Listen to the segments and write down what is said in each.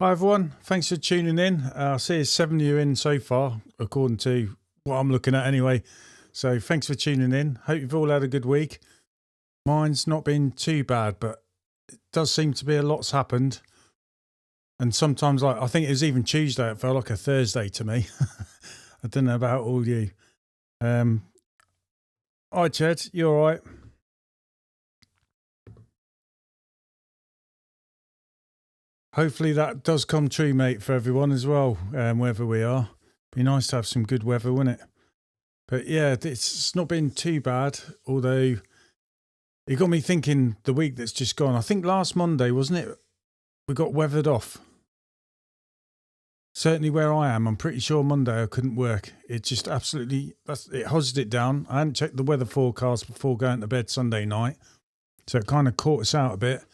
Hi everyone, thanks for tuning in. I see there's 7 of you in so far, according to what I'm looking at anyway. So thanks for tuning in. Hope you've all had a good week. Mine's not been too bad, but it does seem to be a lot's happened. And sometimes, like I think it was even Tuesday, it felt like a Thursday to me. I don't know about all you. Hi Ched, you all right? Hopefully that does come true, mate, for everyone as well, wherever we are. Be nice to have some good weather, wouldn't it? But yeah, it's not been too bad, although it got me thinking the week that's just gone. I think last Monday, wasn't it? We got weathered off. Certainly where I am, I'm pretty sure Monday I couldn't work. It just absolutely, it huzzed it down. I hadn't checked the weather forecast before going to bed Sunday night. So it kind of caught us out a bit.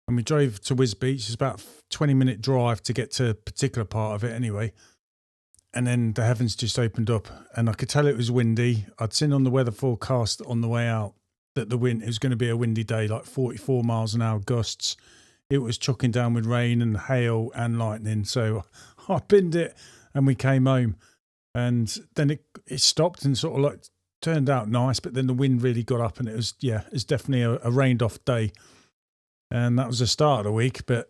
And we drove to Wiz Beach. It's about a 20-minute drive to get to a particular part of it anyway. And then the heavens just opened up and I could tell it was windy. I'd seen on the weather forecast on the way out that it was going to be a windy day, like 44 miles an hour gusts. It was chucking down with rain and hail and lightning. So I binned it and we came home. And then it stopped and sort of like turned out nice. But then the wind really got up and it's definitely a rained off day. And that was the start of the week, but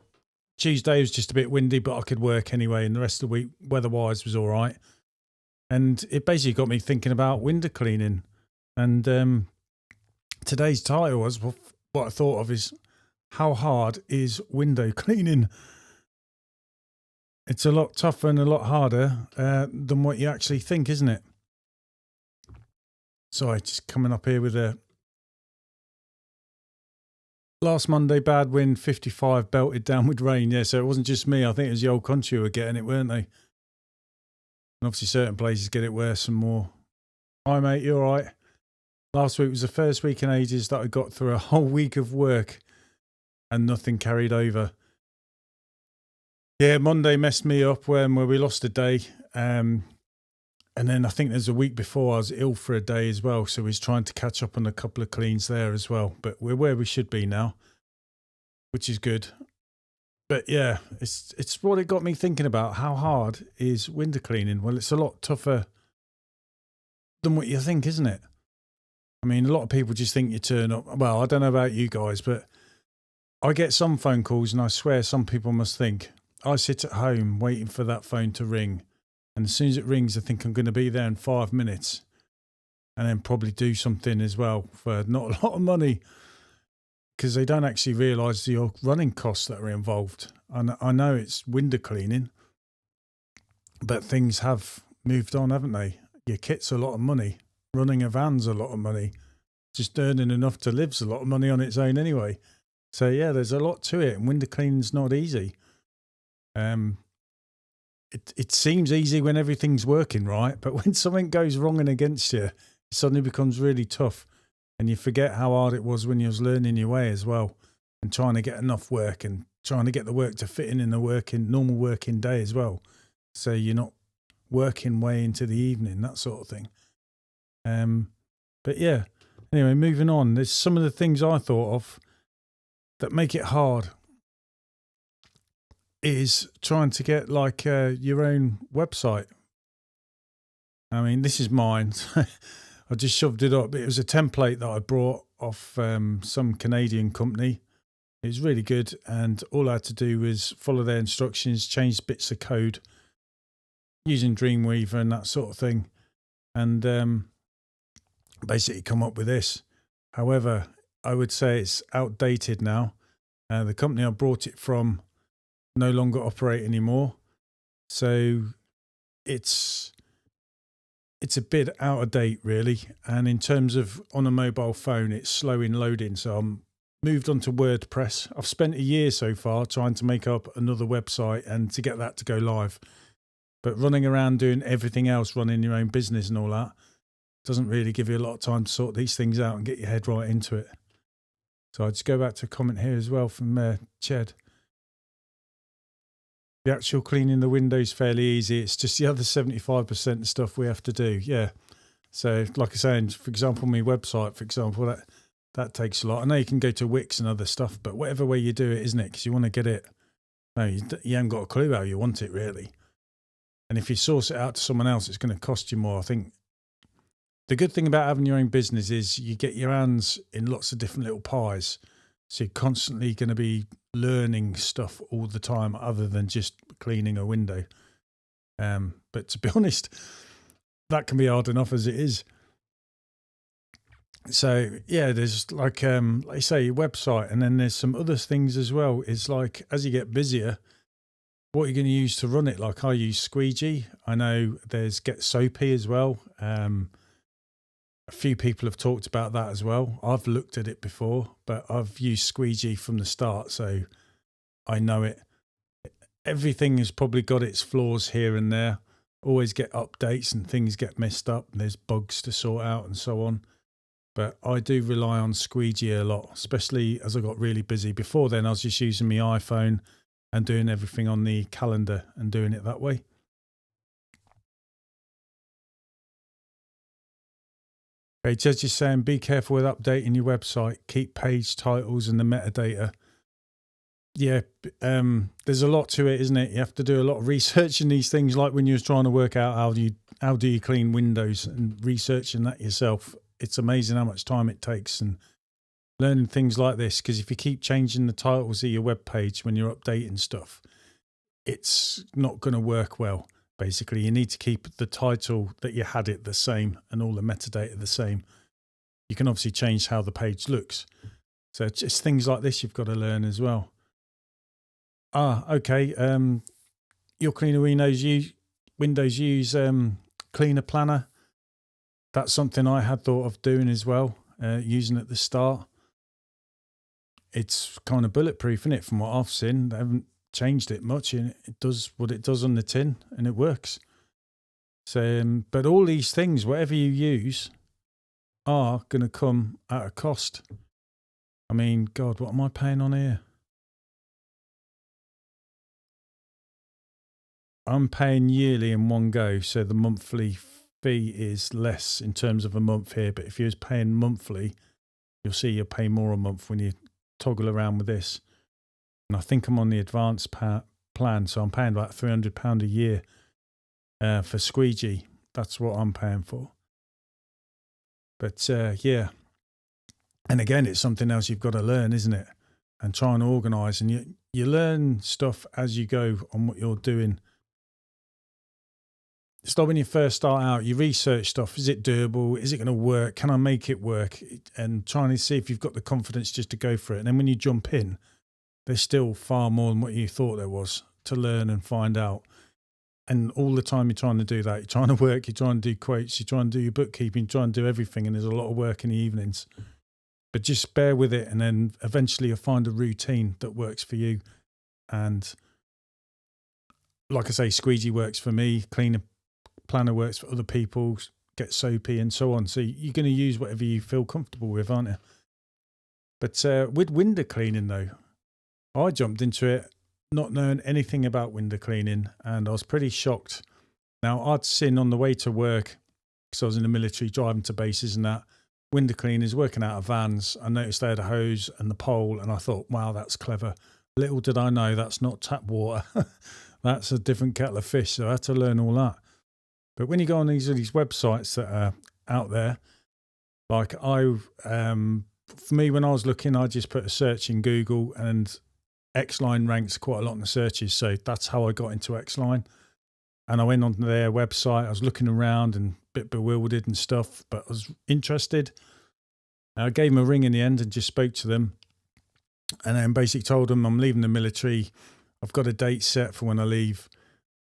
Tuesday was just a bit windy, but I could work anyway. And the rest of the week, weather-wise, was all right. And it basically got me thinking about window cleaning. And today's title was what I thought of is, how hard is window cleaning? It's a lot tougher and a lot harder than what you actually think, isn't it? Sorry, just coming up here with a... Last Monday, bad wind, 55, belted down with rain. Yeah, so it wasn't just me. I think it was the old country who were getting it, weren't they? And obviously certain places get it worse and more. Hi, mate, you all right? Last week was the first week in ages that I got through a whole week of work and nothing carried over. Yeah, Monday messed me up where we lost a day. And then I think there's a week before I was ill for a day as well. So we was trying to catch up on a couple of cleans there as well. But we're where we should be now, which is good. But yeah, it's what it got me thinking about. How hard is window cleaning? Well, it's a lot tougher than what you think, isn't it? I mean, a lot of people just think you turn up. Well, I don't know about you guys, but I get some phone calls and I swear some people must think I sit at home waiting for that phone to ring. And as soon as it rings, I think I'm going to be there in 5 minutes and then probably do something as well for not a lot of money because they don't actually realise the running costs that are involved. And I know it's window cleaning, but things have moved on, haven't they? Your kit's a lot of money. Running a van's a lot of money. Just earning enough to live's a lot of money on its own anyway. So yeah, there's a lot to it and window cleaning's not easy. It seems easy when everything's working right, but when something goes wrong and against you, it suddenly becomes really tough and you forget how hard it was when you was learning your way as well and trying to get enough work and trying to get the work to fit in the normal working day as well. So you're not working way into the evening, that sort of thing. But yeah, anyway, moving on. There's some of the things I thought of that make it hard. Is trying to get like your own website. I mean, this is mine. I just shoved it up. It was a template that I brought off some Canadian company. It was really good. And all I had to do was follow their instructions, change bits of code using Dreamweaver and that sort of thing. And basically come up with this. However, I would say it's outdated now. The company I brought it from no longer operate anymore, so it's a bit out of date really, and in terms of on a mobile phone it's slow in loading, so I'm moved on to WordPress. I've spent a year so far trying to make up another website and to get that to go live, but running around doing everything else, running your own business and all that, doesn't really give you a lot of time to sort these things out and get your head right into it. So I'll just go back to a comment here as well from Ched. The actual cleaning the windows fairly easy. It's just the other 75% stuff we have to do. Yeah. So like I say, for example, my website, for example, that takes a lot. I know you can go to Wix and other stuff, but whatever way you do it, isn't it? Because you want to get it No, you haven't got a clue how you want it really. And if you source it out to someone else, it's going to cost you more. I think the good thing about having your own business is you get your hands in lots of different little pies. So you're constantly going to be learning stuff all the time other than just cleaning a window. But to be honest, that can be hard enough as it is. So yeah, there's like I say, your website, and then there's some other things as well. It's like as you get busier, what you're going to use to run it. Like I use Squeegee. I know there's Get Soapy as well. A few people have talked about that as well. I've looked at it before, but I've used Squeegee from the start, so I know it. Everything has probably got its flaws here and there. Always get updates and things get messed up and there's bugs to sort out and so on. But I do rely on Squeegee a lot, especially as I got really busy. Before then, I was just using my iPhone and doing everything on the calendar and doing it that way. Okay, Judge is saying, be careful with updating your website. Keep page titles and the metadata. Yeah, there's a lot to it, isn't it? You have to do a lot of research in these things, like when you're trying to work out how do you clean windows and researching that yourself. It's amazing how much time it takes and learning things like this, because if you keep changing the titles of your web page when you're updating stuff, it's not going to work well. Basically, you need to keep the title that you had it the same and all the metadata the same. You can obviously change how the page looks. So it's just things like this you've got to learn as well. Okay. Your cleaner Windows use Cleaner Planner. That's something I had thought of doing as well, using at the start. It's kind of bulletproof, isn't it, from what I've seen? They haven't changed it much, and it does what it does on the tin, and it works. So, but all these things, whatever you use, are going to come at a cost. I mean, God, what am I paying on here? I'm paying yearly in one go, so the monthly fee is less in terms of a month here. But if you're paying monthly, you'll see you'll pay more a month when you toggle around with this. And I think I'm on the advanced plan, so I'm paying about £300 a year for Squeegee. That's what I'm paying for. But yeah, and again, it's something else you've got to learn, isn't it? And try and organise, and you learn stuff as you go on what you're doing. It's like when you first start out, you research stuff. Is it doable? Is it going to work? Can I make it work? And trying to see if you've got the confidence just to go for it. And then when you jump in, there's still far more than what you thought there was to learn and find out. And all the time you're trying to do that. You're trying to work, you're trying to do quotes, you're trying to do your bookkeeping, you're trying to do everything. And there's a lot of work in the evenings. But just bear with it. And then eventually you'll find a routine that works for you. And like I say, Squeegee works for me. Cleaner Planner works for other people. Get Soapy and so on. So you're going to use whatever you feel comfortable with, aren't you? But with window cleaning, though, I jumped into it not knowing anything about window cleaning, and I was pretty shocked. Now, I'd seen on the way to work, because I was in the military driving to bases and that, window cleaners working out of vans. I noticed they had a hose and the pole, and I thought, wow, that's clever. Little did I know that's not tap water. That's a different kettle of fish, so I had to learn all that. But when you go on these websites that are out there, like for me, when I was looking, I just put a search in Google, and Xline ranks quite a lot in the searches. So that's how I got into Xline. And I went on their website. I was looking around and a bit bewildered and stuff, but I was interested. I gave them a ring in the end and just spoke to them. And then basically told them I'm leaving the military. I've got a date set for when I leave.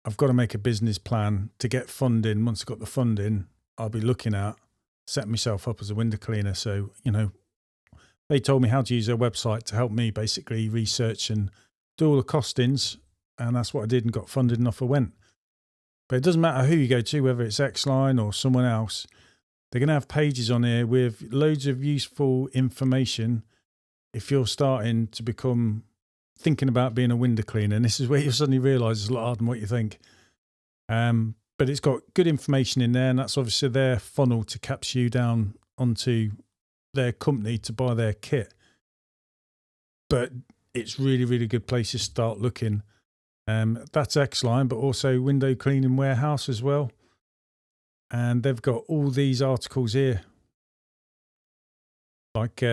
I've got to make a business plan to get funding. Once I've got the funding, I'll be looking at setting myself up as a window cleaner. So, they told me how to use their website to help me basically research and do all the costings. And that's what I did and got funded and off I went. But it doesn't matter who you go to, whether it's Xline or someone else. They're going to have pages on here with loads of useful information if you're starting to become thinking about being a window cleaner. And this is where you suddenly realise it's a lot harder than what you think. But it's got good information in there, and that's obviously their funnel to capture you down onto their company to buy their kit. But it's really, really good place to start looking. That's X-Line, but also Window Cleaning Warehouse as well. And they've got all these articles here, like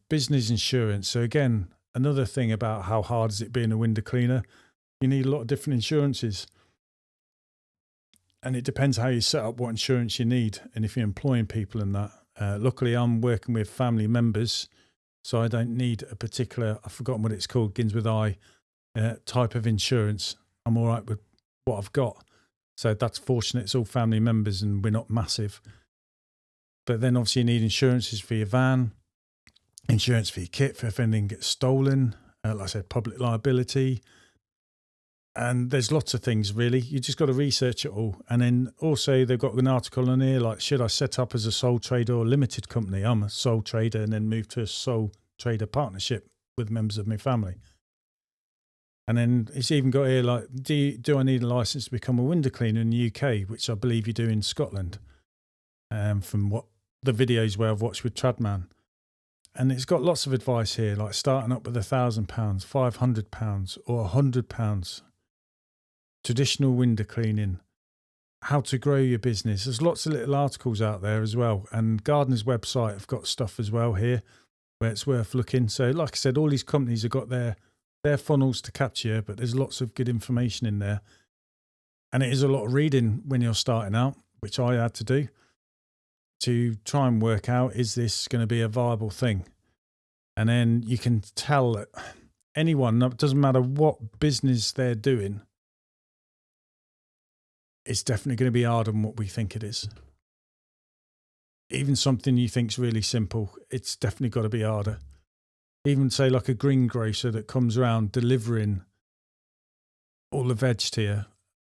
business insurance. So again, another thing about how hard is it being a window cleaner. You need a lot of different insurances. And it depends how you set up what insurance you need and if you're employing people in that. Luckily, I'm working with family members, so I don't need a particular, I've forgotten what it's called, begins with I, type of insurance. I'm all right with what I've got. So that's fortunate. It's all family members and we're not massive. But then obviously you need insurances for your van, insurance for your kit for if anything gets stolen, like I said, public liability. And there's lots of things, really. You just got to research it all. And then also they've got an article on here, like, should I set up as a sole trader or limited company? I'm a sole trader and then move to a sole trader partnership with members of my family. And then it's even got here, like, do I need a license to become a window cleaner in the UK, which I believe you do in Scotland, from what the videos where I've watched with Tradman. And it's got lots of advice here, like starting up with £1,000, £500 or £100. Traditional window cleaning, how to grow your business. There's lots of little articles out there as well. And Gardener's website have got stuff as well here where it's worth looking. So like I said, all these companies have got their funnels to catch you, but there's lots of good information in there. And it is a lot of reading when you're starting out, which I had to do to try and work out, is this going to be a viable thing? And then you can tell that anyone, it doesn't matter what business they're doing, it's definitely going to be harder than what we think it is. Even something you think's really simple, it's definitely got to be harder. Even say like a greengrocer that comes around delivering all the veg to you,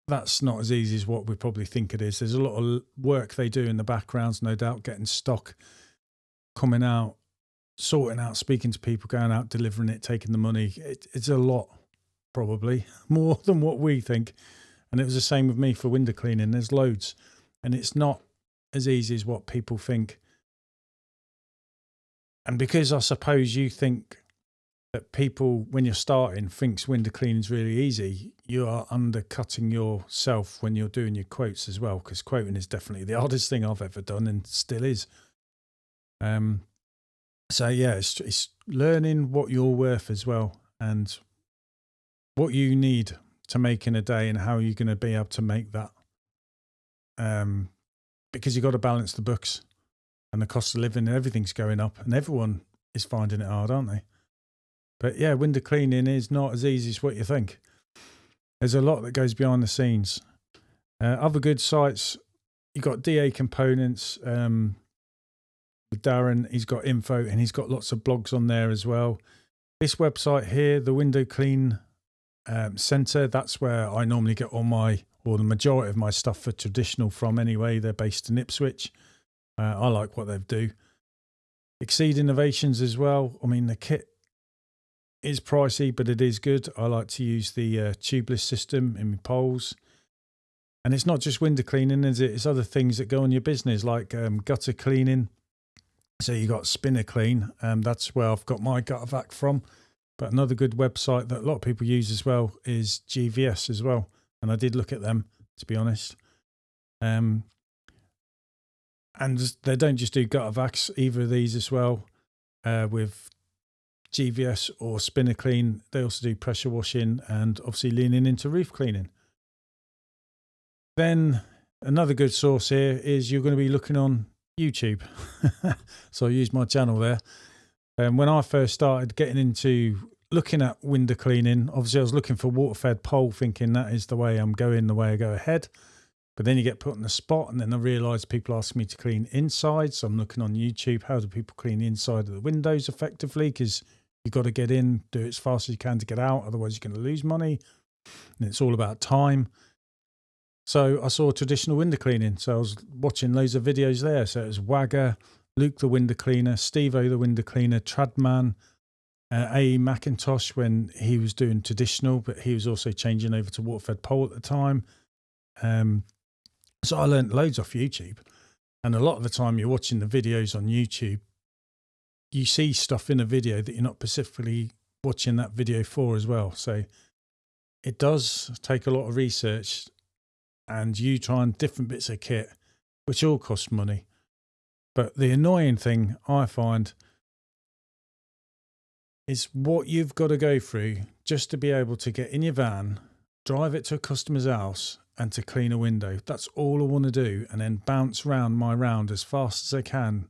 that's not as easy as what we probably think it is. There's a lot of work they do in the backgrounds, no doubt, getting stock, coming out, sorting out, speaking to people, going out, delivering it, taking the money. It's a lot, probably, more than what we think. And it was the same with me for window cleaning. There's loads. And it's not as easy as what people think. And because I suppose you think that people, when you're starting, thinks window cleaning is really easy, you are undercutting yourself when you're doing your quotes as well, because quoting is definitely the hardest thing I've ever done and still is. So yeah, it's learning what you're worth as well and what you need to make in a day and how you're going to be able to make that. Because you've got to balance the books and the cost of living and everything's going up and everyone is finding it hard, aren't they? But yeah, window cleaning is not as easy as what you think. There's a lot that goes behind the scenes. Other good sites, you've got DA Components, with Darren, he's got info and he's got lots of blogs on there as well. This website here, the Window Clean Centre, that's where I normally get all the majority of my stuff for traditional from anyway. They're based in Ipswich. I like what they do. Exceed Innovations as well. I mean, the kit is pricey, but it is good. I like to use the tubeless system in my poles. And it's not just window cleaning, is it? It's other things that go on your business, like gutter cleaning. So you got Spinner Clean. That's where I've got my gutter vac from. But another good website that a lot of people use as well is GVS as well. And I did look at them, to be honest. And they don't just do gutter vacs, either of these as well. With GVS or Spinner Clean, they also do pressure washing and obviously leaning into roof cleaning. Then another good source here is you're going to be looking on YouTube. So I use my channel there. And when I first started getting into looking at window cleaning, obviously I was looking for water-fed pole, thinking that is the way I'm going, the way I go ahead. But then you get put on the spot, and then I realised people ask me to clean inside. So I'm looking on YouTube, how do people clean the inside of the windows effectively? Because you've got to get in, do it as fast as you can to get out, otherwise you're going to lose money. And it's all about time. So I saw traditional window cleaning. So I was watching loads of videos there. So it was Wagger, Luke the window cleaner, Steve-O the window cleaner, Tradman, A. McIntosh when he was doing traditional, but he was also changing over to water-fed pole at the time. So I learned loads off YouTube. And a lot of the time you're watching the videos on YouTube, you see stuff in a video that you're not specifically watching that video for as well. So it does take a lot of research, and you trying different bits of kit, which all cost money. But the annoying thing I find is what you've got to go through just to be able to get in your van, drive it to a customer's house, and to clean a window. That's all I want to do, and then bounce round my round as fast as I can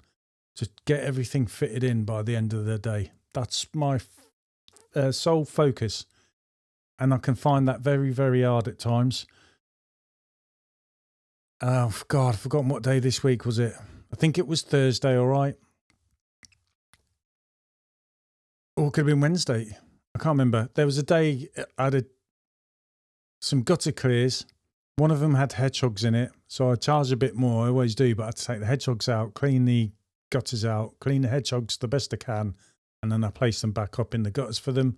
to get everything fitted in by the end of the day. That's my sole focus, and I can find that very, very hard at times. Oh, God, I've forgotten what day this week was it. I think it was Thursday, all right? Or it could have been Wednesday. I can't remember. There was a day I had some gutter clears. One of them had hedgehogs in it, so I charged a bit more. I always do, but I had to take the hedgehogs out, clean the gutters out, clean the hedgehogs the best I can, and then I placed them back up in the gutters for them.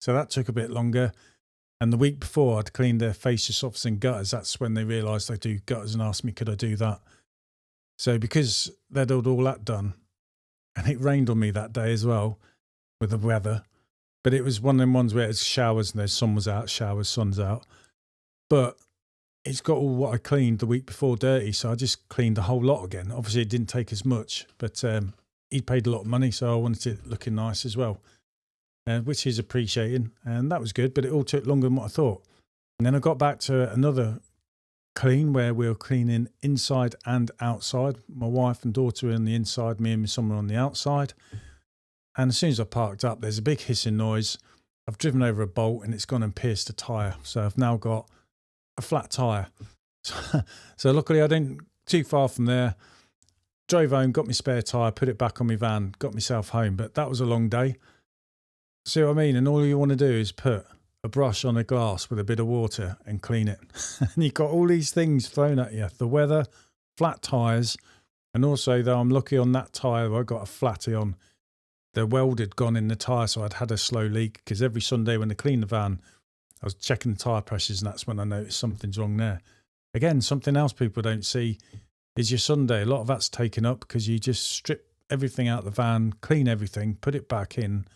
So that took a bit longer. And the week before, I'd cleaned their fascia softs and gutters. That's when they realised I do gutters and asked me, could I do that? So because they'd all that done, and it rained on me that day as well with the weather, but it was one of them ones where it's showers and the sun was out, showers, sun's out. But it's got all what I cleaned the week before dirty, so I just cleaned the whole lot again. Obviously, it didn't take as much, but he'd paid a lot of money, so I wanted it looking nice as well. Which he's appreciating, and that was good, but it all took longer than what I thought. And then I got back to another clean where we were cleaning inside and outside. My wife and daughter were on the inside, me and my son were on the outside. And as soon as I parked up, there's a big hissing noise. I've driven over a bolt and it's gone and pierced a tyre. So I've now got a flat tyre. So luckily I didn't too far from there. Drove home, got my spare tyre, put it back on my van, got myself home. But that was a long day. See what I mean? And all you want to do is put a brush on a glass with a bit of water and clean it. And you've got all these things thrown at you. The weather, flat tyres, and also, though I'm lucky on that tyre, I got a flatty on. The weld had gone in the tyre, so I'd had a slow leak, because every Sunday when I clean the van, I was checking the tyre pressures, and that's when I noticed something's wrong there. Again, something else people don't see is your Sunday. A lot of that's taken up because you just strip everything out of the van, clean everything, put it back in,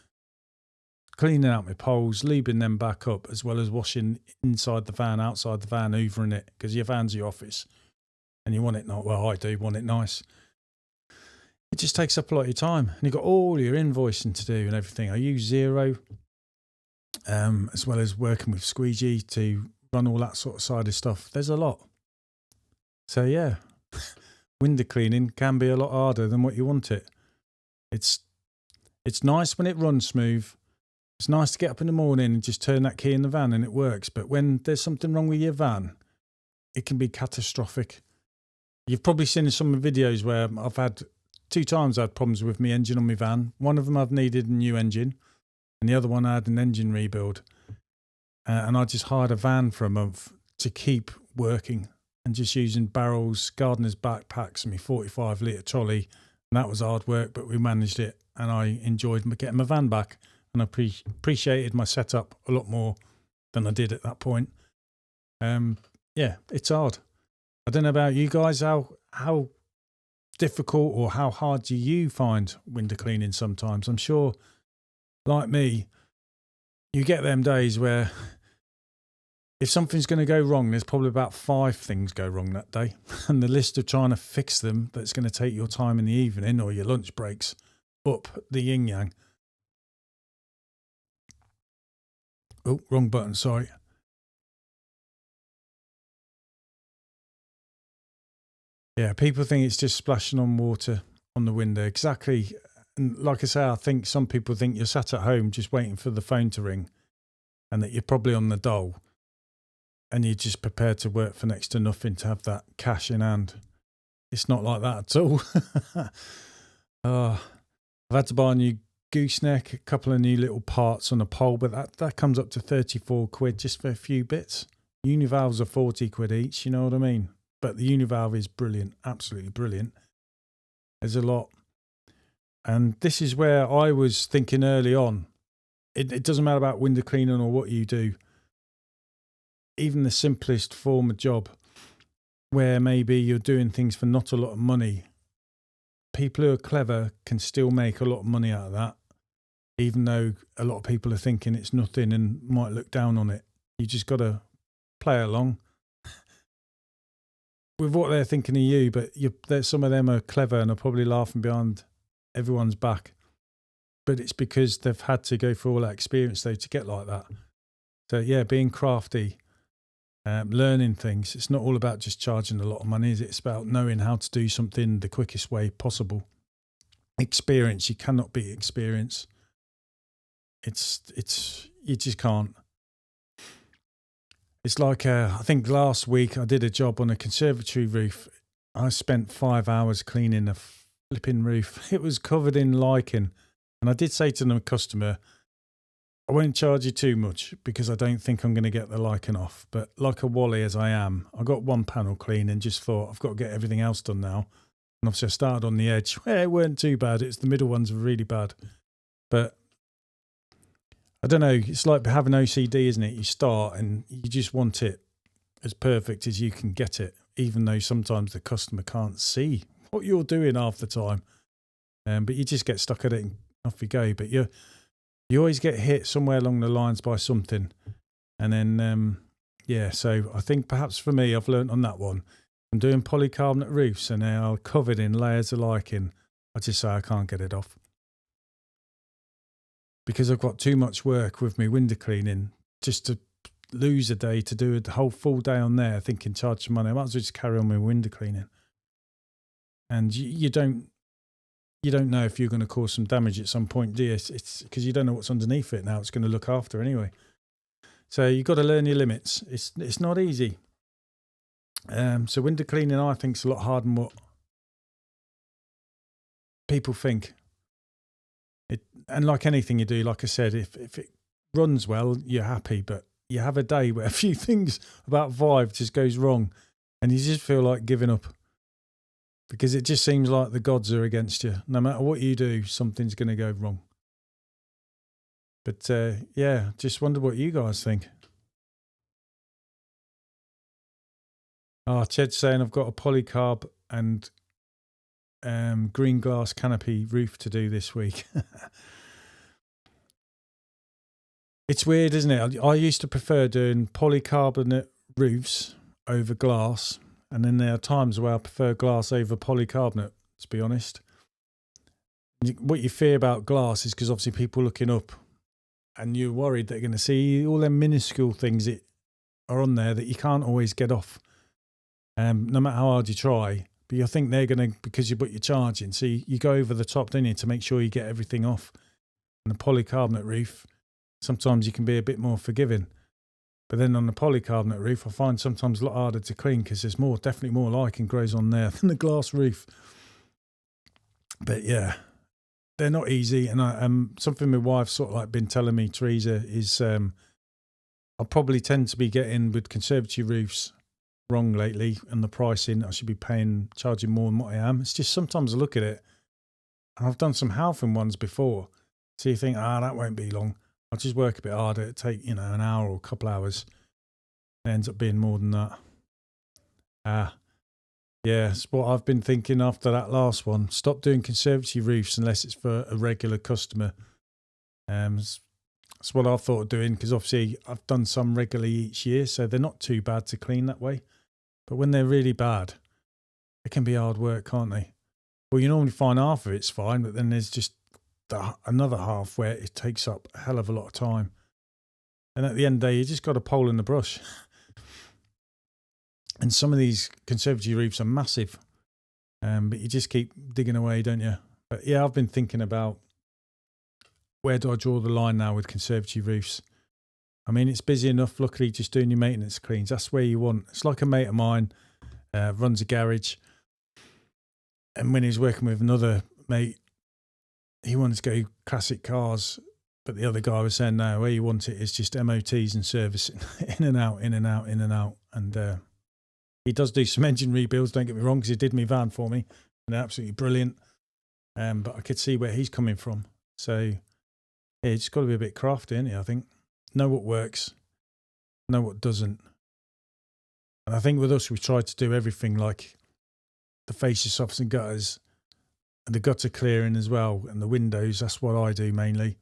cleaning out my poles, lubing them back up, as well as washing inside the van, outside the van, hoovering it, because your van's your office and you want it not, well, I do want it nice. It just takes up a lot of your time, and you've got all your invoicing to do and everything. I use Xero, as well as working with Squeegee to run all that sort of side of stuff. There's a lot. So yeah, window cleaning can be a lot harder than what you want it. It's nice when it runs smooth. It's nice to get up in the morning and just turn that key in the van and it works. But when there's something wrong with your van, it can be catastrophic. You've probably seen some of the videos where I've had 2 times I had problems with my engine on my van. One of them I've needed a new engine, and the other one I had an engine rebuild. And I just hired a van for a month to keep working and just using barrels, gardener's backpacks and my 45 litre trolley. And that was hard work, but we managed it, and I enjoyed getting my van back. And I appreciated my setup a lot more than I did at that point. Yeah, it's hard. I don't know about you guys, how difficult or how hard do you find window cleaning sometimes? I'm sure, like me, you get them days where if something's going to go wrong, there's probably about 5 things go wrong that day. And the list of trying to fix them, that's going to take your time in the evening or your lunch breaks up the yin-yang. Oh, wrong button, sorry. Yeah, people think it's just splashing on water on the window. Exactly. And like I say, I think some people think you're sat at home just waiting for the phone to ring and that you're probably on the dole and you're just prepared to work for next to nothing to have that cash in hand. It's not like that at all. I've had to buy a new gooseneck, a couple of new little parts on a pole, but that comes up to 34 quid just for a few bits. Univalves are 40 quid each, you know what I mean? But the univalve is brilliant, absolutely brilliant. There's a lot. And this is where I was thinking early on, it doesn't matter about window cleaning or what you do. Even the simplest form of job, where maybe you're doing things for not a lot of money, people who are clever can still make a lot of money out of that, even though a lot of people are thinking it's nothing and might look down on it. You just got to play along with what they're thinking of you. But some of them are clever and are probably laughing behind everyone's back. But it's because they've had to go through all that experience though to get like that. So yeah, being crafty, learning things. It's not all about just charging a lot of money, is it? It's about knowing how to do something the quickest way possible. Experience, you cannot beat experience. It's you just can't. It's like I think last week I did a job on a conservatory roof. I spent 5 hours cleaning a flipping roof. It was covered in lichen. And I did say to the customer, I won't charge you too much because I don't think I'm going to get the lichen off. But like a wally as I am, I got one panel clean and just thought I've got to get everything else done now. And obviously I started on the edge where it weren't too bad. It's the middle ones were really bad. But I don't know. It's like having OCD, isn't it? You start and you just want it as perfect as you can get it, even though sometimes the customer can't see what you're doing half the time. But you just get stuck at it and off you go. But you always get hit somewhere along the lines by something. And then, so I think perhaps for me, I've learnt on that one. I'm doing polycarbonate roofs and they are covered in layers of lichen. I just say I can't get it off. Because I've got too much work with me window cleaning just to lose a day to do a whole full day on there thinking charge some money. I might as well just carry on with window cleaning. And you don't know if you're going to cause some damage at some point, do you? It's because you don't know what's underneath it now. It's going to look after anyway. So you've got to learn your limits. It's not easy. So window cleaning, I think, is a lot harder than what people think. And like anything you do, like I said, if it runs well, you're happy. But you have a day where a few things about 5 just goes wrong and you just feel like giving up. Because it just seems like the gods are against you. No matter what you do, something's going to go wrong. But just wonder what you guys think. Ched's saying I've got a polycarb and green glass canopy roof to do this week. It's weird, isn't it? I used to prefer doing polycarbonate roofs over glass. And then there are times where I prefer glass over polycarbonate, to be honest. What you fear about glass is because obviously people looking up and you're worried they're going to see all them minuscule things that are on there that you can't always get off. No matter how hard you try. But you think they're going to, because you put your charge in. So you go over the top, don't you, to make sure you get everything off. And the polycarbonate roof, sometimes you can be a bit more forgiving. But then on the polycarbonate roof, I find sometimes a lot harder to clean because there's definitely more lichen grows on there than the glass roof. But yeah, they're not easy. And something my wife's sort of like been telling me, Teresa, is I probably tend to be getting with conservatory roofs wrong lately, and the pricing I should be charging more than what I am. It's just sometimes I look at it, and I've done some halving ones before, so you think, that won't be long. I'll just work a bit harder. It'll take, an hour or a couple hours. It ends up being more than that. It's what I've been thinking after that last one. Stop doing conservatory roofs unless it's for a regular customer. That's what I thought of doing, because obviously I've done some regularly each year, so they're not too bad to clean that way. But when they're really bad, it can be hard work, can't they? Well, you normally find half of it's fine, but then there's just another half where it takes up a hell of a lot of time. And at the end of the day, you just got a pole in the brush. And some of these conservatory roofs are massive. But you just keep digging away, don't you? But yeah, I've been thinking about where do I draw the line now with conservatory roofs. I mean, it's busy enough, luckily, just doing your maintenance cleans. That's where you want. It's like a mate of mine runs a garage. And when he's working with another mate, he wanted to go classic cars, but the other guy was saying, no, where you want it is just MOTs and servicing, in and out, in and out, in and out. And he does do some engine rebuilds, don't get me wrong, because he did my van for me, and they're absolutely brilliant. But I could see where he's coming from. So, yeah, you just got to be a bit crafty, ain't you, I think? Know what works, know what doesn't. And I think with us, we try to do everything, like the fascia softs and gutters, and the gutter clearing as well, and the windows. That's what I do mainly.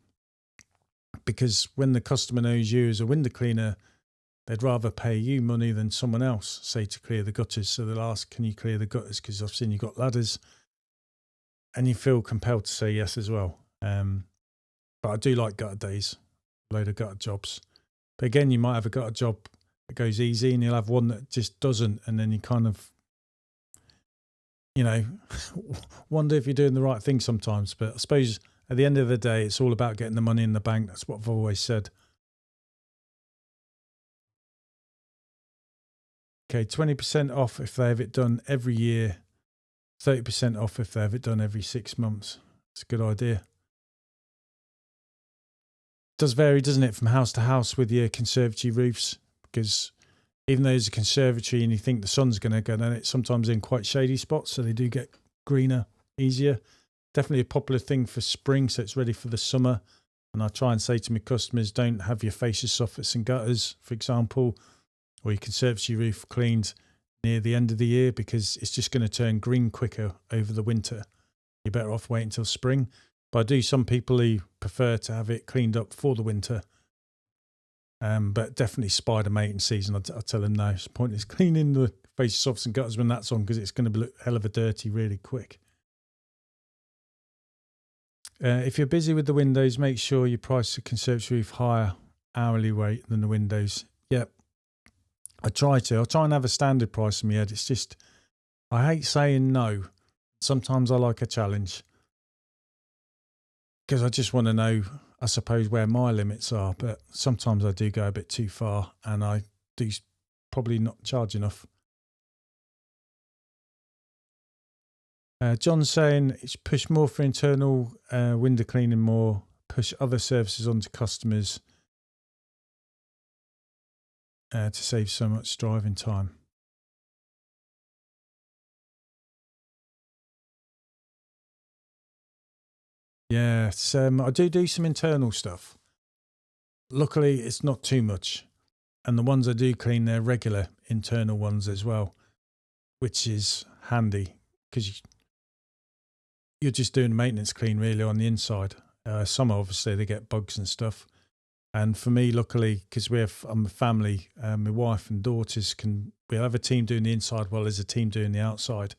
Because when the customer knows you as a window cleaner, they'd rather pay you money than someone else, say, to clear the gutters. So they'll ask, can you clear the gutters? Because I've seen you've got ladders. And you feel compelled to say yes as well. But I do like gutter days, a load of gutter jobs. But again, you might have a gutter job that goes easy and you'll have one that just doesn't. And then you kind of, wonder if you're doing the right thing sometimes. But I suppose at the end of the day, it's all about getting the money in the bank. That's what I've always said. Okay, 20% off if they have it done every year. 30% off if they have it done every 6 months. It's a good idea. Does vary, doesn't it, from house to house with your conservatory roofs? Because even though there's a conservatory and you think the sun's going to go down, it's sometimes in quite shady spots, so they do get greener easier. Definitely a popular thing for spring, so it's ready for the summer. And I try and say to my customers, don't have your fascia soffits and gutters, for example, or your conservatory roof cleaned near the end of the year, because it's just going to turn green quicker over the winter. You're better off waiting until spring. But I do some people who prefer to have it cleaned up for the winter. But definitely spider mating season, I tell them no. It's pointless cleaning the fascia soffits and gutters when that's on, because it's going to look hell of a dirty really quick. If you're busy with the windows, make sure you price the conservatory roof higher hourly rate than the windows. Yep. I'll try and have a standard price in my head. It's just, I hate saying no. Sometimes I like a challenge, because I just want to know, I suppose, where my limits are. But sometimes I do go a bit too far, and I do probably not charge enough. John's saying it's push more for internal window cleaning more, push other services onto customers to save so much driving time. Yeah, I do some internal stuff. Luckily, it's not too much. And the ones I do clean, they're regular internal ones as well, which is handy, because you're just doing maintenance clean really on the inside. Some obviously they get bugs and stuff. And for me, luckily, because I'm a family, my wife and daughters we'll have a team doing the inside while there's a team doing the outside.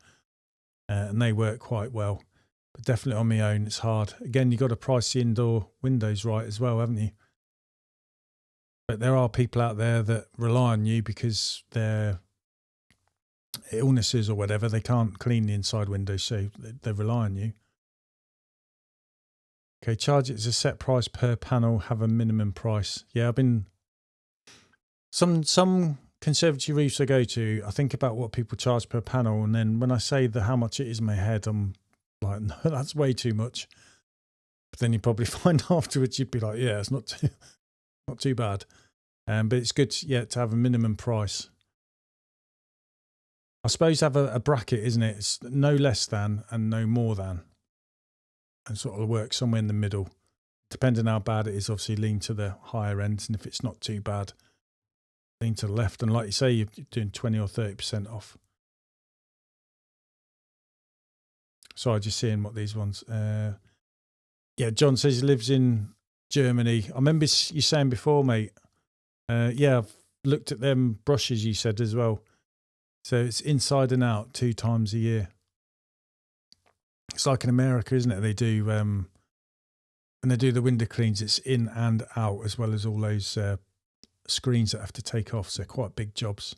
And they work quite well. But definitely on my own, it's hard. Again, you've got to price the indoor windows right as well, haven't you? But there are people out there that rely on you because their illnesses or whatever, they can't clean the inside windows, so they rely on you. Okay, charge it as a set price per panel, have a minimum price. Yeah, I've been... Some conservatory roofs I go to, I think about what people charge per panel, and then when I say how much it is in my head, I'm like, no, that's way too much. But then you probably find afterwards, you'd be like, yeah, it's not too bad. But it's good to have a minimum price. I suppose have a bracket, isn't it? It's no less than and no more than. And sort of work somewhere in the middle. Depending on how bad it is, obviously lean to the higher end. And if it's not too bad, lean to the left. And like you say, you're doing 20 or 30% off. Sorry, just seeing what these ones. Yeah, John says he lives in Germany. I remember you saying before, mate. Yeah, I've looked at them brushes you said as well. So it's inside and out 2 times a year. It's like in America, isn't it? They do, when they do the window cleans, it's in and out, as well as all those screens that have to take off. So they're quite big jobs.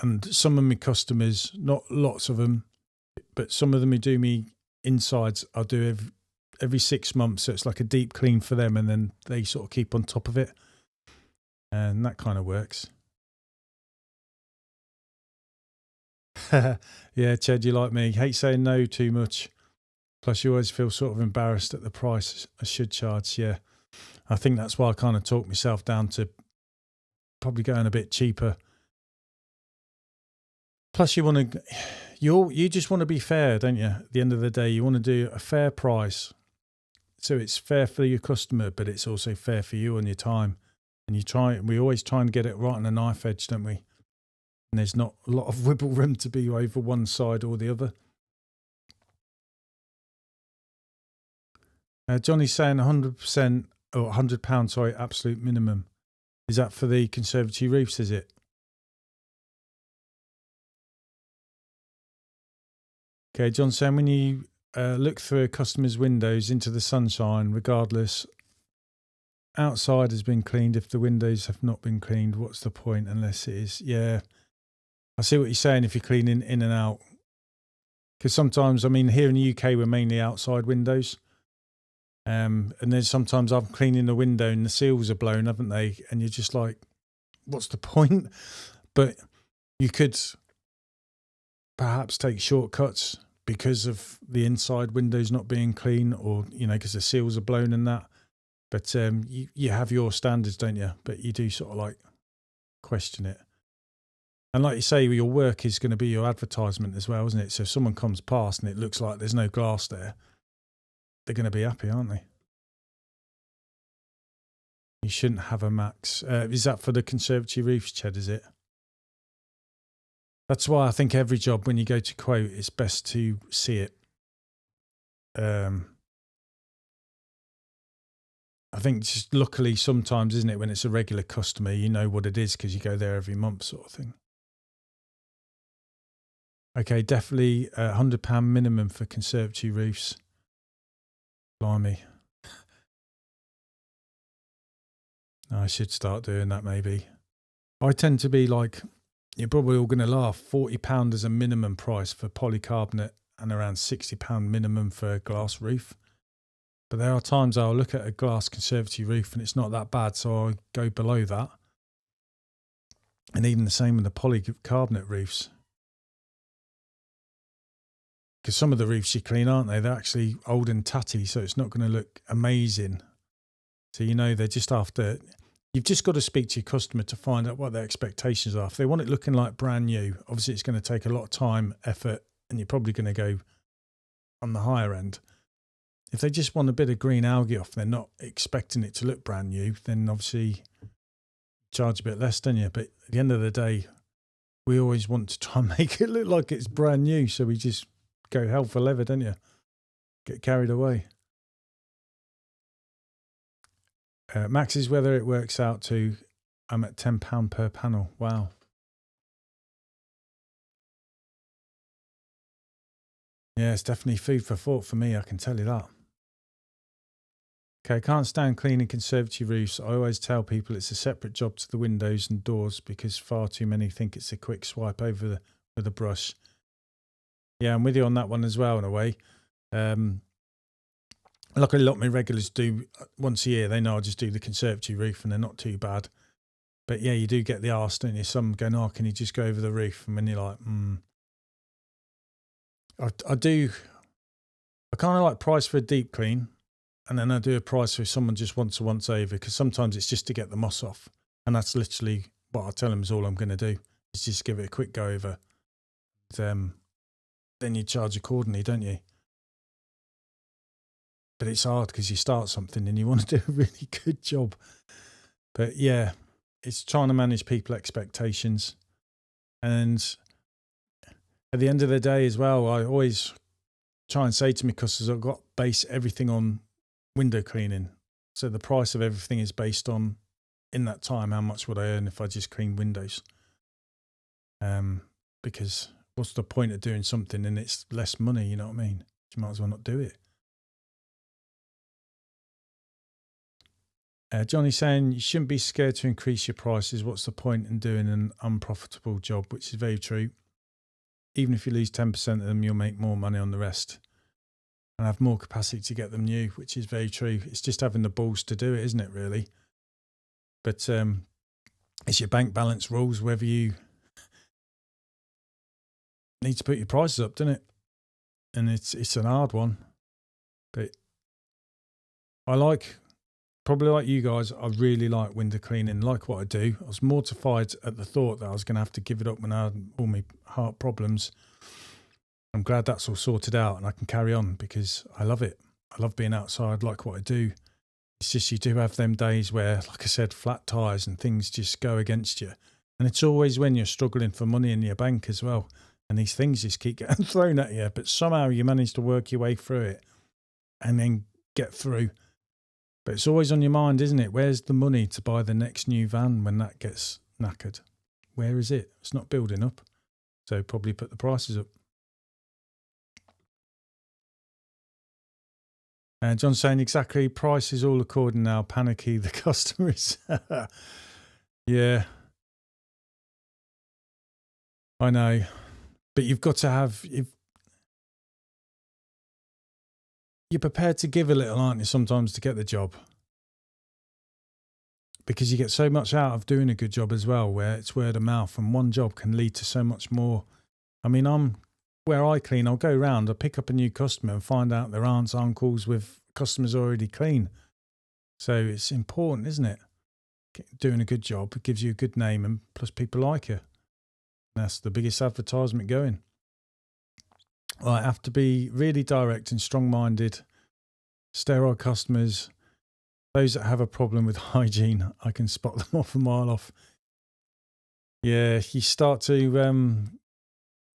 And some of my customers, not lots of them, but some of them who do me insides, I'll do every 6 months. So it's like a deep clean for them, and then they sort of keep on top of it. And that kind of works. Yeah, Chad, you like me. Hate saying no too much. Plus, you always feel sort of embarrassed at the price I should charge. Yeah, I think that's why I kind of talk myself down to probably going a bit cheaper. Plus, you just want to be fair, don't you? At the end of the day, you want to do a fair price, so it's fair for your customer, but it's also fair for you and your time. And we always try and get it right on the knife edge, don't we? And there's not a lot of wiggle room to be over one side or the other. Johnny's saying 100% or £100, sorry, absolute minimum. Is that for the conservatory roofs, is it? Okay, John saying when you look through a customer's windows into the sunshine, regardless, outside has been cleaned. If the windows have not been cleaned, what's the point unless it is? Yeah, I see what you're saying if you're cleaning in and out. Because sometimes, I mean, here in the UK, we're mainly outside windows. And then sometimes I'm cleaning the window and the seals are blown, haven't they? And you're just like, what's the point? But you could perhaps take shortcuts because of the inside windows not being clean, or, you know, because the seals are blown and that. But you have your standards, don't you? But you do sort of like question it. And like you say, your work is going to be your advertisement as well, isn't it? So if someone comes past and it looks like there's no glass there, they're going to be happy, aren't they? You shouldn't have a max. Is that for the conservatory roofs, Ched, is it? That's why I think every job, when you go to quote, it's best to see it. I think just luckily sometimes, isn't it, when it's a regular customer, you know what it is because you go there every month sort of thing. Okay, definitely £100 minimum for conservatory roofs. Blimey. I should start doing that maybe. I tend to be like, you're probably all going to laugh, £40 is a minimum price for polycarbonate and around £60 minimum for a glass roof. But there are times I'll look at a glass conservatory roof and it's not that bad, so I'll go below that. And even the same with the polycarbonate roofs. Because some of the roofs you clean, aren't they? They're actually old and tatty, so it's not going to look amazing. So, you know, they're just after... You've just got to speak to your customer to find out what their expectations are. If they want it looking like brand new, obviously it's going to take a lot of time, effort, and you're probably going to go on the higher end. If they just want a bit of green algae off, they're not expecting it to look brand new, then obviously charge a bit less, don't you? But at the end of the day, we always want to try and make it look like it's brand new, so we just go hell for leather, don't you? Get carried away. Max is whether it works out to, I'm at £10 per panel. Wow. Yeah, it's definitely food for thought for me, I can tell you that. Okay, I can't stand cleaning conservatory roofs. I always tell people it's a separate job to the windows and doors because far too many think it's a quick swipe over with a brush. Yeah, I'm with you on that one as well in a way. Luckily, a lot of my regulars do once a year. They know I just do the conservatory roof and they're not too bad. But yeah, you do get the arse, don't you? Some going, oh, can you just go over the roof? And when you're like, I do. I kind of like price for a deep clean. And then I do a price for someone just wants a once over, because sometimes it's just to get the moss off. And that's literally what I tell them is all I'm going to do, is just give it a quick go over. Then you charge accordingly, don't you? But it's hard because you start something and you want to do a really good job. But yeah, it's trying to manage people expectations. And at the end of the day as well, I always try and say to my customers, I've got to base everything on window cleaning. So the price of everything is based on, in that time, how much would I earn if I just clean windows? Because what's the point of doing something and it's less money, you know what I mean? You might as well not do it. Johnny's saying you shouldn't be scared to increase your prices. What's the point in doing an unprofitable job? Which is very true. Even if you lose 10% of them, you'll make more money on the rest and have more capacity to get them new, which is very true. It's just having the balls to do it, isn't it, really? But it's your bank balance rules, whether you need to put your prices up, doesn't it? And it's an hard one. But I probably like you guys, I really like window cleaning, like what I do. I was mortified at the thought that I was going to have to give it up when I had all my heart problems. I'm glad that's all sorted out and I can carry on because I love it. I love being outside, like what I do. It's just you do have them days where, like I said, flat tires and things just go against you. And it's always when you're struggling for money in your bank as well. And these things just keep getting thrown at you. But somehow you manage to work your way through it and then get through. But it's always on your mind, isn't it? Where's the money to buy the next new van when that gets knackered? Where is it? It's not building up. So probably put the prices up. And John's saying exactly, price is all according now, panicky the customers. Yeah, I know. But you've got to have, you're prepared to give a little, aren't you, sometimes to get the job? Because you get so much out of doing a good job as well, where it's word of mouth, and one job can lead to so much more. I mean, where I clean, I'll go around, I'll pick up a new customer and find out their aunts, uncles with customers already clean. So it's important, isn't it? Doing a good job, it gives you a good name, and plus people like you. That's the biggest advertisement going. I have to be really direct and strong-minded. Sterile customers, those that have a problem with hygiene, I can spot them off a mile off. Yeah, you start to,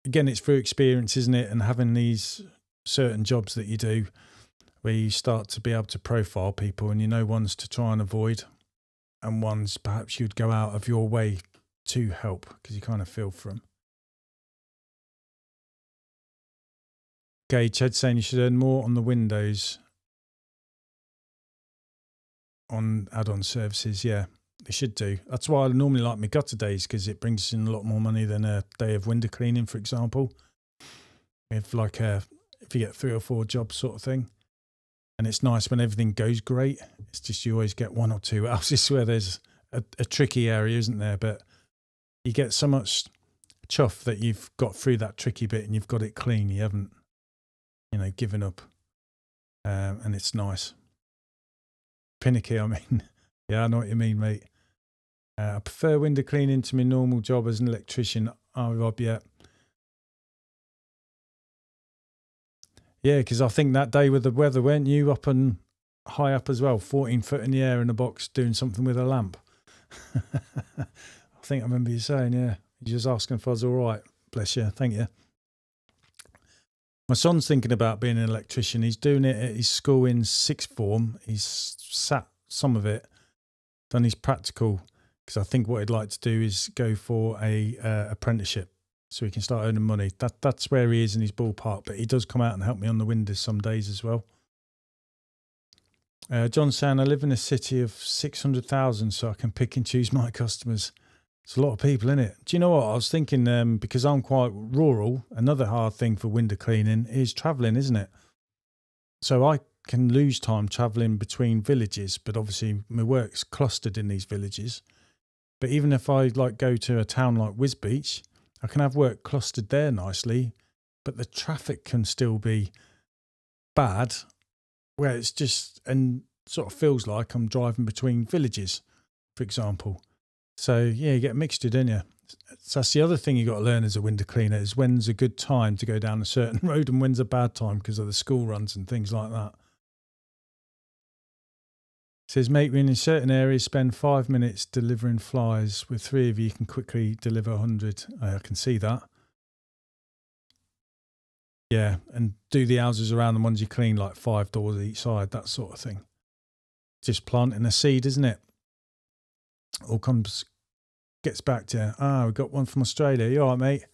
again, it's through experience, isn't it? And having these certain jobs that you do where you start to be able to profile people, and you know ones to try and avoid and ones perhaps you'd go out of your way to help because you kind of feel for them. Gage, Ed saying you should earn more on the windows on add-on services. Yeah, they should do. That's why I normally like my gutter days, because it brings in a lot more money than a day of window cleaning, for example. If if you get 3 or 4 jobs sort of thing. And it's nice when everything goes great. It's just you always get 1 or 2 houses where there's a tricky area, isn't there? But you get so much chuff that you've got through that tricky bit and you've got it clean. You haven't, given up. And it's nice. Finicky, I mean. Yeah, I know what you mean, mate. I prefer window cleaning to my normal job as an electrician. Oh, Rob, yeah. Yeah, because I think that day with the weather, weren't you up and high up as well, 14 foot in the air in a box doing something with a lamp? I think I remember you saying, yeah, you're just asking if I was all right. Bless you, thank you. My son's thinking about being an electrician. He's doing it at his school in 6th form. He's sat some of it, done his practical, because I think what he'd like to do is go for a apprenticeship, so he can start earning money. That's where he is in his ballpark, but he does come out and help me on the windows some days as well. John's saying, I live in a city of 600,000, so I can pick and choose my customers. It's a lot of people, isn't it? Do you know what? I was thinking, because I'm quite rural, another hard thing for window cleaning is travelling, isn't it? So I can lose time travelling between villages, but obviously my work's clustered in these villages. But even if I go to a town like Wisbeach, I can have work clustered there nicely, but the traffic can still be bad, where it's just, and sort of feels like I'm driving between villages, for example. So yeah, you get mixed, don't you? So that's the other thing you got to learn as a window cleaner, is when's a good time to go down a certain road and when's a bad time because of the school runs and things like that. It says, mate, we in certain areas spend 5 minutes delivering flies. With 3 of you, you can quickly deliver 100. I can see that. Yeah, and do the houses around the ones you clean, like 5 doors each side, that sort of thing. Just planting a seed, isn't it? All gets back to, we got one from Australia. You all right, mate?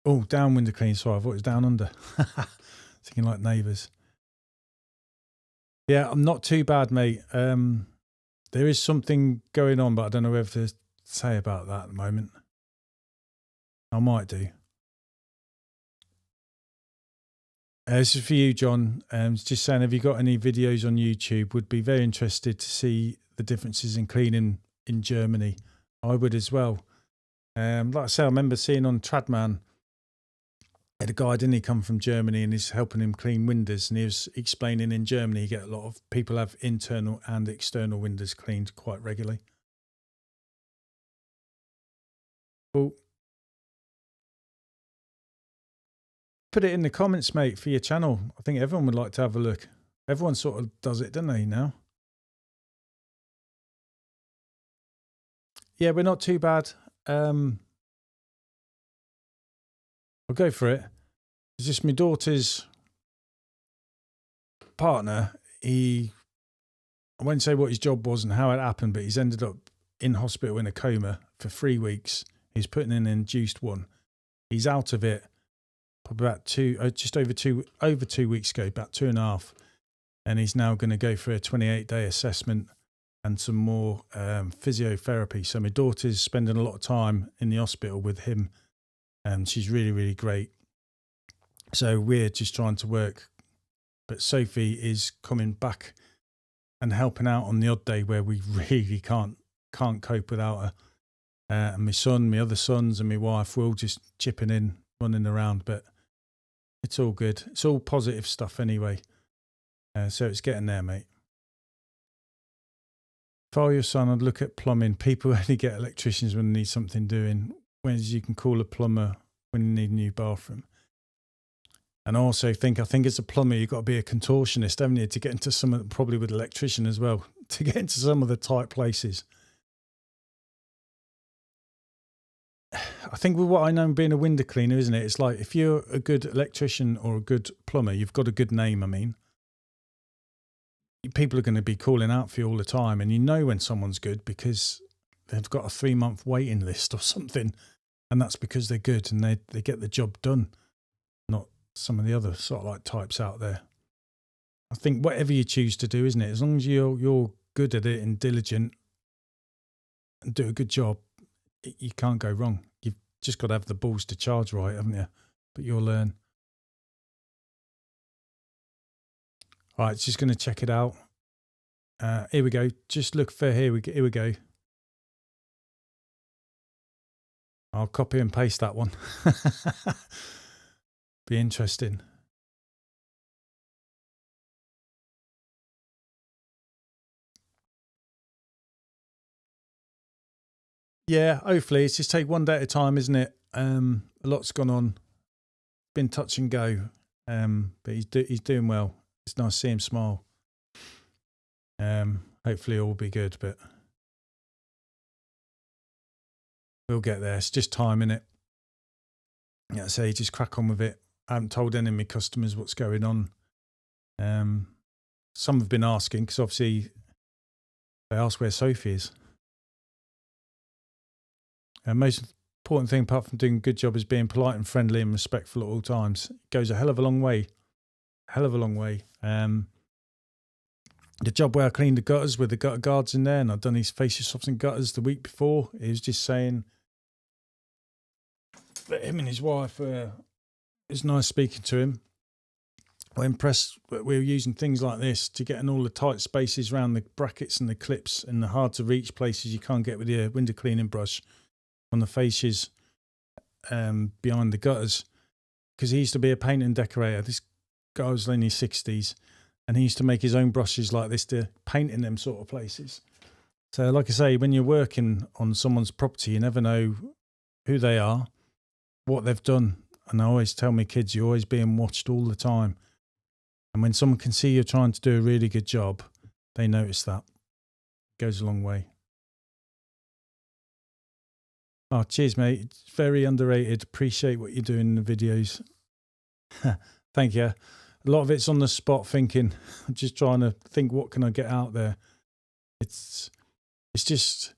Oh, down window clean. Sorry, I thought it was down under. Thinking like neighbours. Yeah, I'm not too bad, mate. There is something going on, but I don't know whether to say about that at the moment. I might do. This is for you, John. Just saying, have you got any videos on YouTube? Would be very interested to see the differences in cleaning in Germany. I would as well. Like I say, I remember seeing on Tradman, had a guy, didn't he, come from Germany, and he's helping him clean windows, and he was explaining in Germany you get a lot of people have internal and external windows cleaned quite regularly. Well, put it in the comments, mate, for your channel. I think everyone would like to have a look. Everyone sort of does it, don't they, now? Yeah, we're not too bad. I'll go for it. It's just my daughter's partner, I won't say what his job was and how it happened, but he's ended up in hospital in a coma for 3 weeks. He's putting in an induced one. He's out of it probably about just over 2 weeks ago, about 2.5. And he's now going to go for a 28-day assessment and some more physiotherapy. So my daughter's spending a lot of time in the hospital with him, and she's really, really great. So we're just trying to work. But Sophie is coming back and helping out on the odd day where we really can't cope without her. And my other sons and my wife, we're all just chipping in, running around. But it's all good. It's all positive stuff anyway. So it's getting there, mate. If I were your son, I'd look at plumbing. People only get electricians when they need something doing, whereas you can call a plumber when you need a new bathroom. And I also think as a plumber, you've got to be a contortionist, haven't you, to get into some, probably with electrician as well, to get into some of the tight places. I think with what I know being a window cleaner, isn't it? It's like if you're a good electrician or a good plumber, you've got a good name, I mean. People are going to be calling out for you all the time, and you know when someone's good because they've got a 3-month waiting list or something, and that's because they're good and they get the job done, not some of the other sort of like types out there. I think whatever you choose to do, isn't it? As long as you're good at it and diligent and do a good job, you can't go wrong. You've just got to have the balls to charge right, haven't you? But you'll learn. All right, just going to check it out. Here we go. Just look for here we go. I'll copy and paste that one. Be interesting. Yeah, hopefully it's just take one day at a time, isn't it? A lot's gone on. Been touch and go, but he's doing well. It's nice to see him smile. Hopefully all will be good, but we'll get there. It's just time, innit? Yeah, I say just crack on with it. I haven't told any of my customers what's going on. Some have been asking because obviously they ask where Sophie is. And most important thing, apart from doing a good job, is being polite and friendly and respectful at all times. It goes a hell of a long way. The job where I cleaned the gutters with the gutter guards in there, and I'd done his fascia softs and gutters the week before, he was just saying that him and his wife it was nice speaking to him. I'm impressed that we were using things like this to get in all the tight spaces around the brackets and the clips and the hard to reach places you can't get with your window cleaning brush on the fascias behind the gutters. Because he used to be a painter and decorator. This guy was in his 60s. And he used to make his own brushes like this to paint in them sort of places. So like I say, when you're working on someone's property, you never know who they are, what they've done. And I always tell my kids, you're always being watched all the time. And when someone can see you're trying to do a really good job, they notice that. It goes a long way. Oh, cheers, mate. It's very underrated. Appreciate what you're doing in the videos. Thank you. A lot of it's on the spot thinking. I'm just trying to think, what can I get out there? It's just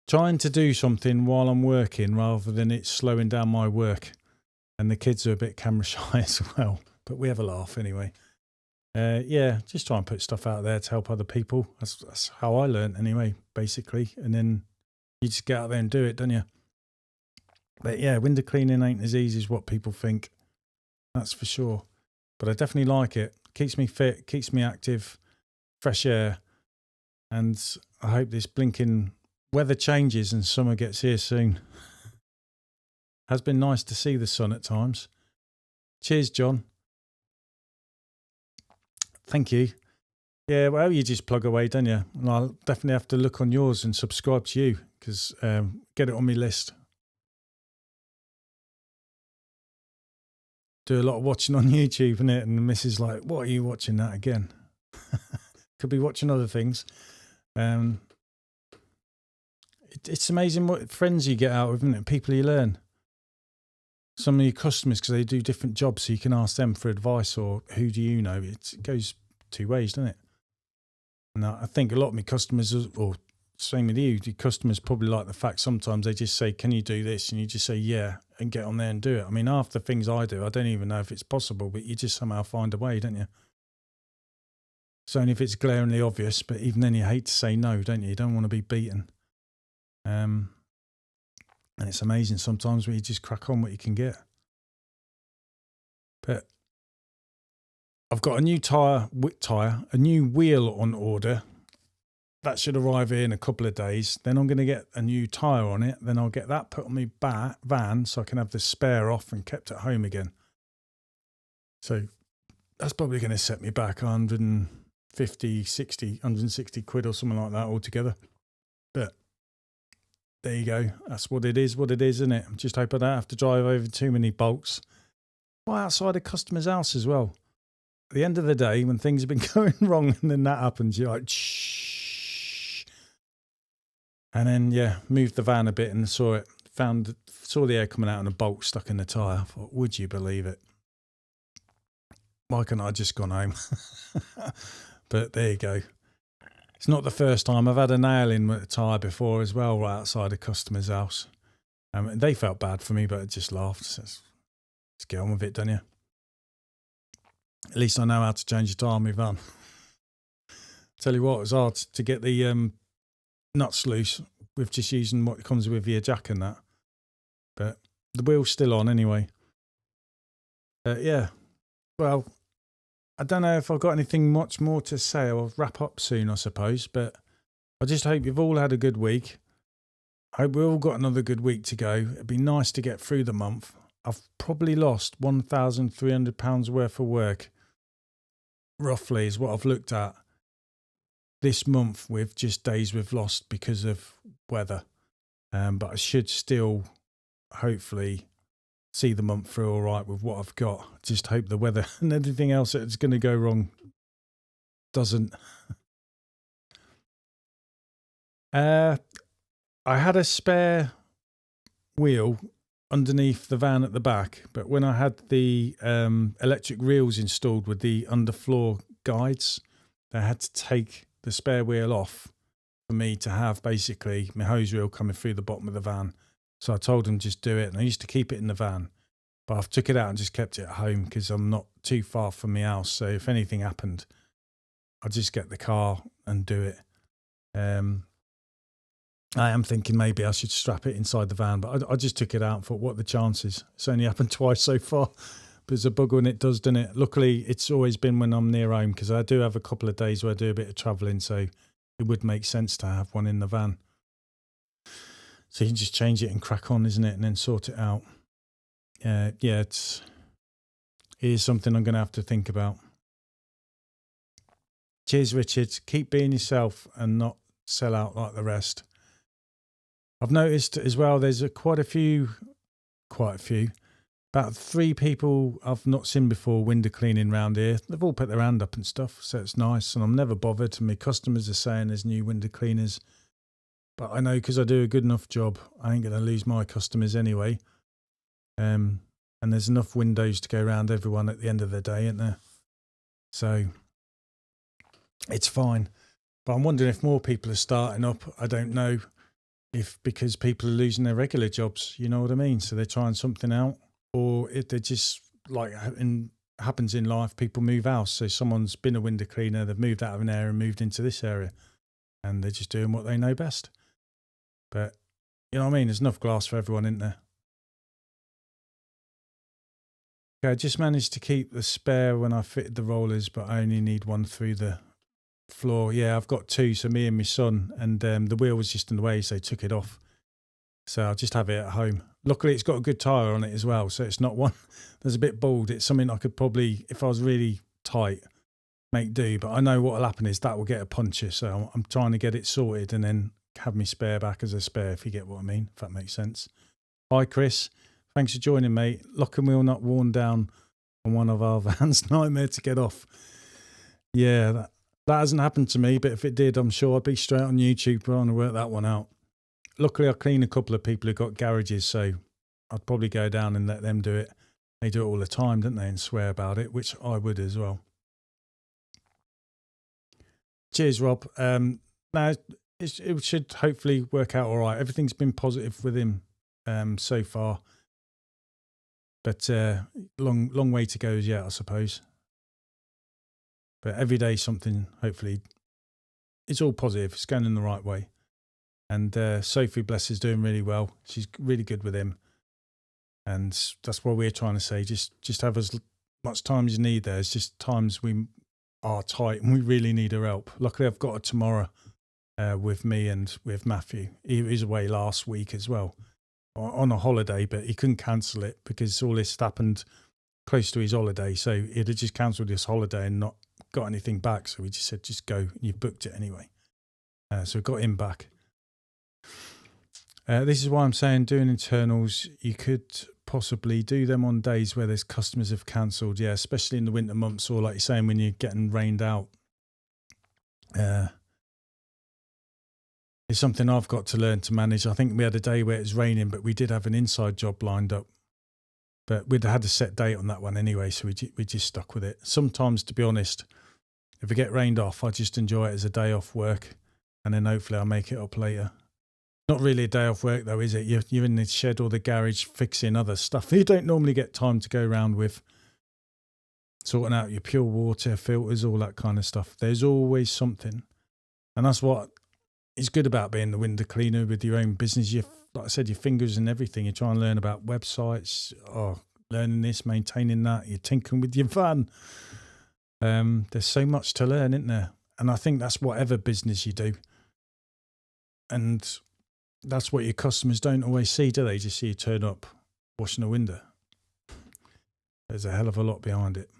trying to do something while I'm working rather than it slowing down my work. And the kids are a bit camera shy as well, but we have a laugh anyway. Yeah, just try and put stuff out there to help other people. That's how I learned anyway, basically. And then you just get out there and do it, don't you? But yeah, window cleaning ain't as easy as what people think. That's for sure. But I definitely like it. Keeps me fit, keeps me active, fresh air. And I hope this blinking weather changes and summer gets here soon. Has been nice to see the sun at times. Cheers, John. Thank you. Yeah, well, you just plug away, don't you? And I'll definitely have to look on yours and subscribe to you because get it on my list. Do a lot of watching on YouTube, innit? And the missus like, what are you watching that again? Could be watching other things. It's amazing what friends you get out of, isn't it? People you learn. some of your customers, because they do different jobs, so you can ask them for advice or who do you know. It goes two ways, doesn't it? And I think a lot of my customers, or same with you, the customers probably like the fact sometimes they just say, can you do this? And you just say, yeah, and get on there and do it. I mean, half the things I do, I don't even know if it's possible, but you just somehow find a way, don't you? It's only if it's glaringly obvious, but even then you hate to say no, don't you? You don't want to be beaten. And it's amazing sometimes when you just crack on what you can get. But I've got a new a new wheel on order. That should arrive here in a couple of days. Then I'm going to get a new tyre on it. Then I'll get that put on my van so I can have the spare off and kept at home again. So that's probably going to set me back 160 quid or something like that altogether. But there you go. That's what it is, isn't it? I'm just hoping I don't have to drive over too many bolts. Well, outside a customer's house as well. At the end of the day, when things have been going wrong and then that happens, you're like, shh. And then, yeah, moved the van a bit and saw the air coming out and a bolt stuck in the tyre. I thought, would you believe it? Why can't I just gone home? But there you go. It's not the first time. I've had a nail in with a tyre before as well, right outside a customer's house. They felt bad for me, but I just laughed. So let's get on with it, don't you? At least I know how to change a tyre on my van. Tell you what, it was hard to get the nuts loose with just using what comes with your jack and that. But the wheel's still on anyway. Yeah. Well, I don't know if I've got anything much more to say. I'll wrap up soon, I suppose. But I just hope you've all had a good week. I hope we've all got another good week to go. It'd be nice to get through the month. I've probably lost £1,300 worth of work, roughly, is what I've looked at this month with just days we've lost because of weather. But I should still, hopefully, see the month through all right with what I've got. Just hope the weather and everything else that's going to go wrong doesn't. I had a spare wheel underneath the van at the back, but when I had the electric reels installed with the underfloor guides, I had to take the spare wheel off for me to have basically my hose reel coming through the bottom of the van. So I told them just do it, and I used to keep it in the van, but I've took it out and just kept it at home because I'm not too far from my house. So if anything happened, I'd just get the car and do it. I am thinking maybe I should strap it inside the van, but I just took it out and thought, what are the chances? It's only happened twice so far, but it's a bug when it does, doesn't it? Luckily, it's always been when I'm near home because I do have a couple of days where I do a bit of travelling, so it would make sense to have one in the van. So you can just change it and crack on, isn't it? And then sort it out. Yeah, it is something I'm going to have to think about. Cheers, Richard. Keep being yourself and not sell out like the rest. I've noticed as well, there's quite a few, about 3 people I've not seen before window cleaning around here. They've all put their hand up and stuff, so it's nice. And I'm never bothered. And my customers are saying there's new window cleaners. But I know because I do a good enough job, I ain't going to lose my customers anyway. And there's enough windows to go around everyone at the end of the day, isn't there? So it's fine. But I'm wondering if more people are starting up. I don't know if because people are losing their regular jobs, you know what I mean? So they're trying something out, or if they're just like happens in life, people move house. So someone's been a window cleaner, they've moved out of an area and moved into this area, and they're just doing what they know best. But, you know what I mean? There's enough glass for everyone, isn't there? Okay, I just managed to keep the spare when I fitted the rollers, but I only need one through the floor. Yeah, I've got 2, so me and my son, and the wheel was just in the way, so they took it off. So I'll just have it at home. Luckily, it's got a good tyre on it as well, so it's not one that's a bit bald. It's something I could probably, if I was really tight, make do. But I know what will happen is that will get a puncture, so I'm trying to get it sorted and then have me spare back as a spare, if you get what I mean, if that makes sense. Hi, Chris. Thanks for joining, mate. Lock and wheel not worn down on one of our vans. Nightmare to get off. Yeah, that hasn't happened to me, but if it did, I'm sure I'd be straight on YouTube trying to work that one out. Luckily, I clean a couple of people who got garages, so I'd probably go down and let them do it. They do it all the time, don't they, and swear about it, which I would as well. Cheers, Rob. No, it should hopefully work out all right. Everything's been positive with him so far, but long way to go yet, I suppose. But every day something, hopefully, it's all positive. It's going in the right way. And Sophie, bless, is doing really well. She's really good with him. And that's what we're trying to say. Just have as much time as you need there. It's just times we are tight and we really need her help. Luckily, I've got her tomorrow with me and with Matthew. He was away last week as well on a holiday, but he couldn't cancel it because all this happened close to his holiday. So he'd have just cancelled his holiday and not got anything back. So we just said, just go. You've booked it anyway. So we got him back. This is why I'm saying doing internals, you could possibly do them on days where there's customers have cancelled. Yeah, especially in the winter months, or like you're saying, when you're getting rained out. It's something I've got to learn to manage. I think we had a day where it was raining, but we did have an inside job lined up. But we'd had a set date on that one anyway, so we just stuck with it. Sometimes, to be honest, if I get rained off, I just enjoy it as a day off work, and then hopefully I'll make it up later. Not really a day off work though, is it? You're in the shed or the garage fixing other stuff you don't normally get time to go around with. Sorting out your pure water filters, all that kind of stuff. There's always something. And that's what is good about being the window cleaner with your own business. Like I said, your fingers and everything. You try and learn about websites, learning this, maintaining that. You're tinkering with your van. There's so much to learn, isn't there? And I think that's whatever business you do. And that's what your customers don't always see, do they? Just see you turn up washing a window. There's a hell of a lot behind it.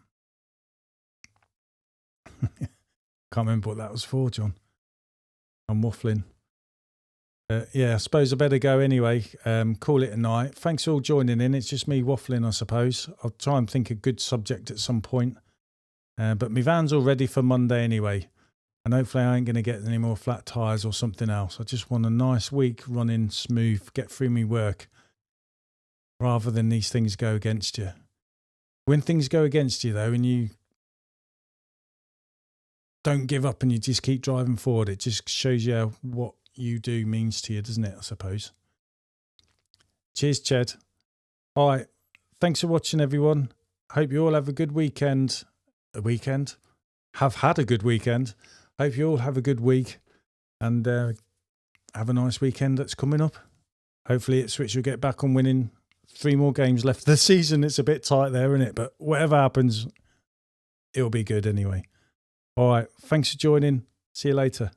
Can't remember what that was for, John. I'm waffling. Yeah, I suppose I better go anyway. Call it a night. Thanks for all joining in. It's just me waffling, I suppose. I'll try and think of a good subject at some point. But my van's all ready for Monday anyway. And hopefully I ain't going to get any more flat tyres or something else. I just want a nice week running smooth, get through me work, rather than these things go against you. When things go against you, though, and you don't give up and you just keep driving forward, it just shows you what you do means to you, doesn't it, I suppose? Cheers, Ched. All right. Thanks for watching, everyone. Hope you all have a good weekend. Have had a good weekend. Hope you all have a good week and have a nice weekend that's coming up. Hopefully Ipswich will get back on winning. 3 more games left of the season. It's a bit tight there, isn't it? But whatever happens, it'll be good anyway. All right. Thanks for joining. See you later.